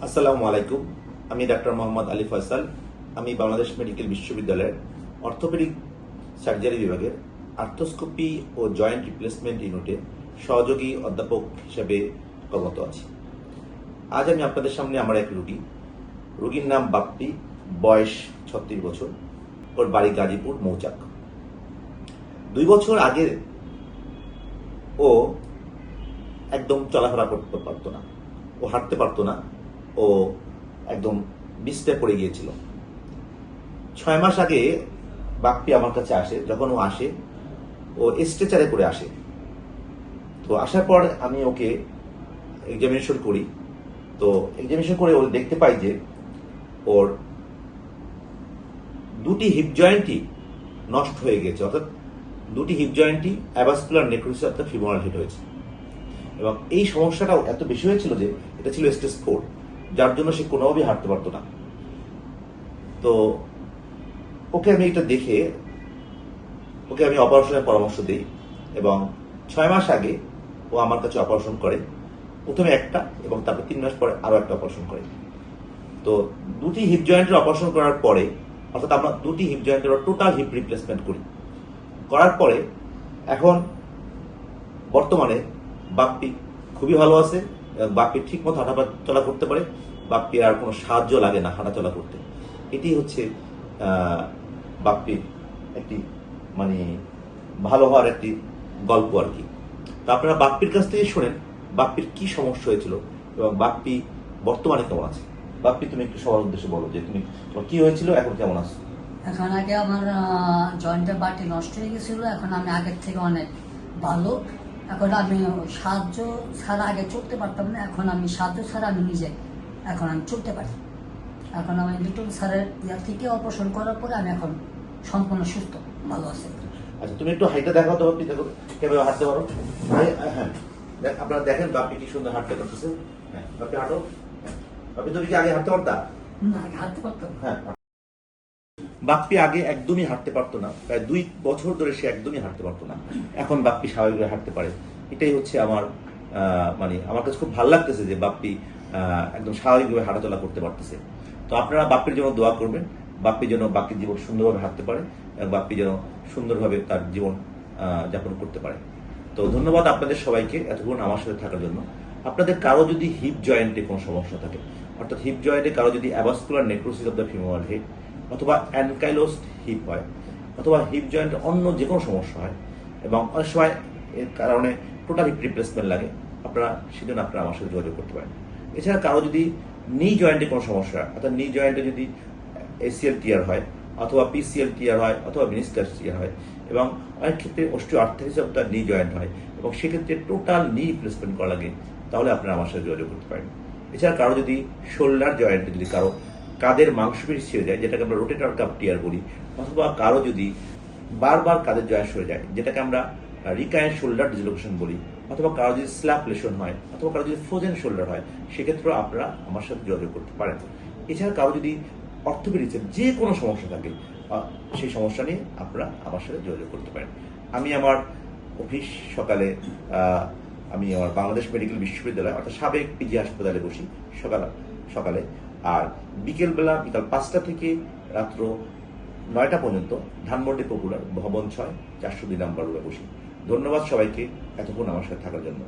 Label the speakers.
Speaker 1: আসসালামু আলাইকুম। আমি ডাক্তার মোহাম্মদ আলী ফয়সাল। আমি বাংলাদেশ মেডিকেল বিশ্ববিদ্যালয়ের অর্থোপেডিক সার্জারি বিভাগের আর্থ্রোস্কোপি ও জয়েন্ট রিপ্লেসমেন্ট ইউনিটে সহযোগী অধ্যাপক হিসেবে কর্মরত আছি। আজ আমি আপনাদের সামনে আমার এক রোগীর নাম বাপ্পি, বয়স 36 বছর, ওর বাড়ি গাজীপুর মৌচাক। 2 বছর আগে ও একদম চলাফেরা করতে পারতো না, ও হাঁটতে পারতো না, ও একদম বিছানায় পড়ে গিয়েছিল। 6 মাস আগে বাপ্পি আমার কাছে আসে। যখন ও আসে, ও স্ট্রেচারে করে আসে। তো আসার পর আমি ওকে এক্সামিনেশন করি। তো এক্সামিনেশন করে ও দেখতে পাই যে ওর দুটি হিপ জয়েন্টই নষ্ট হয়ে গেছে, অর্থাৎ দুটি হিপ জয়েন্টই অ্যাভাস্কুলার নেক্রোসিস অর্থাৎ ফিমোরাল হিট হয়েছে। এবং এই সমস্যাটাও এত বেশি হয়েছিল যে এটা ছিল স্টেজ 4, যার জন্য সে কোনোভাবেই হাঁটতে পারতো না। তো ওকে আমি এটা দেখে ওকে আমি অপারেশনের পরামর্শ দিই এবং 6 মাস আগে ও আমার কাছে অপারেশন করে। প্রথমে একটা এবং তারপর 3 মাস পরে আরো একটা অপারেশন করে। তো দুটি হিপ জয়েন্টের অপারেশন করার পরে, অর্থাৎ আমরা দুটি হিপ জয়েন্টের টোটাল হিপ রিপ্লেসমেন্ট করার পরে এখন বর্তমানে বাপ্পি খুবই ভালো আছে। বাপ্পি ঠিক মতো চলা করতে পারে। বাপ্পির আর কোনো সাহায্য লাগে না হাঁটাচলা করতে। এটি হচ্ছে বাপ্পির একটি মানে ভালো হওয়ার একটি গল্প আর কি। তো আপনারা বাপ্পির কাছ থেকে শোনেন বাপ্পির কি সমস্যা হয়েছিল এবং বাপ্পি বর্তমানে কেমন আছে। বাপ্পি, তুমি একটু সবার উদ্দেশ্যে বলো যে তুমি তোমার কি হয়েছিল, এখন কেমন আছো।
Speaker 2: এখন আগে আমার জয়েন্টের বাটি নষ্ট হয়ে গেছিল, এখন আমি আগের থেকে অনেক ভালো। এখন আমি সাহায্য ছাড়া আগে চলতে পারতাম না, এখন আমি সাহায্য ছাড়া আমি নিজে এখন আমি চলতে পারি। এখন আমি লিটল স্যারের ইয়ার থেকে অপারেশন করার পরে আমি এখন সম্পূর্ণ সুস্থ, ভালো আছি।
Speaker 1: আচ্ছা, তুমি একটু হাইটা দেখাও তো বাপ্পি, দেখো কিভাবে হাঁটতে পারো। হ্যাঁ, আপনারা দেখেন বাপ্পি কি সুন্দর হাঁটতে পারতেছে। হ্যাঁ বাপ্পি হাঁটো। বাপ্পি, তুমি কি আগে হাঁটতে পারতা?
Speaker 2: না, আগে হাঁটতে পারতাম।
Speaker 1: হ্যাঁ, বাপ্পি আগে একদমই হাঁটতে পারতো না। প্রায় 2 বছর ধরে সে একদমই হাঁটতে পারতো না। এখন বাপ্পি স্বাভাবিকভাবে হাঁটতে পারে। এটাই হচ্ছে আমার মানে আমার কাছে খুব ভালো লাগতেছে যে বাপ্পি একদম স্বাভাবিকভাবে হাঁটাচলা করতে পারতেছে। তো আপনারা বাপ্পির জন্য দোয়া করবেন, বাপ্পি যেন বাকির জীবন সুন্দরভাবে হাঁটতে পারে এবং বাপ্পি যেন সুন্দরভাবে তার জীবন যাপন করতে পারে। তো ধন্যবাদ আপনাদের সবাইকে এতক্ষণ আমার সাথে থাকার জন্য। আপনাদের কারো যদি হিপ জয়েন্টে কোনো সমস্যা থাকে, অর্থাৎ হিপ জয়েন্টে কারো যদি অ্যাভাস্কুলার necrosis of the femoral head অথবা অ্যানকাইলোজড হিপ হয়, অথবা হিপ জয়েন্টে অন্য যে কোনো সমস্যা হয় এবং অনেক সময় এর কারণে টোটাল হিপ রিপ্লেসমেন্ট লাগে, আপনারা সেজন্য আপনারা আমার সাথে যোগাযোগ করতে পারেন। এছাড়া কারো যদি নি জয়েন্টে কোনো সমস্যা হয়, অর্থাৎ নি জয়েন্টে যদি এসিএল টিয়ার হয় অথবা পিসিএল টিয়ার হয় অথবা মিনিস্কাস টিয়ার হয় এবং অনেক ক্ষেত্রে অস্টিওআর্থ্রাইটিস অফ দ্য নি জয়েন্ট হয় এবং সেক্ষেত্রে টোটাল নি রিপ্লেসমেন্ট করা লাগে, তাহলে আপনারা আমার সাথে যোগাযোগ করতে পারেন। এছাড়া কারো যদি শোল্ডার জয়েন্টে যদি কারো কাঁধের মাংসপেশি ছেড়ে যায়, যেটাকে আমরা রোটেটর কাফ টিয়ার বলি, অথবা কারো যদি বারবার কাঁধের জয়েন্ট সরে যায়, যেটাকে আমরা রিকারেন্ট শোল্ডার ডিসলোকেশন বলি, অথবা কারো যদি স্ল্যাপ লেশন হয়, অথবা কারো যদি ফ্রোজেন শোল্ডার হয়, সেক্ষেত্রেও আপনারা আমার সাথে যোগাযোগ করতে পারেন। এছাড়া কারো যদি অর্থোপেডিক্সের যে কোনো সমস্যা থাকে, সেই সমস্যা নিয়ে আপনারা আমার সাথে যোগাযোগ করতে পারেন। আমি আমার অফিস আমি আমার বাংলাদেশ মেডিকেল বিশ্ববিদ্যালয় অর্থাৎ সাবেক পিজি হাসপাতালে বসি সকালে, আর বিকাল 5টা থেকে রাত্র 9টা পর্যন্ত ধানমন্ডি পপুলার ভবন 6 402 নম্বর রুমে বসি। ধন্যবাদ সবাইকে এতক্ষণ আমার সাথে থাকার জন্য।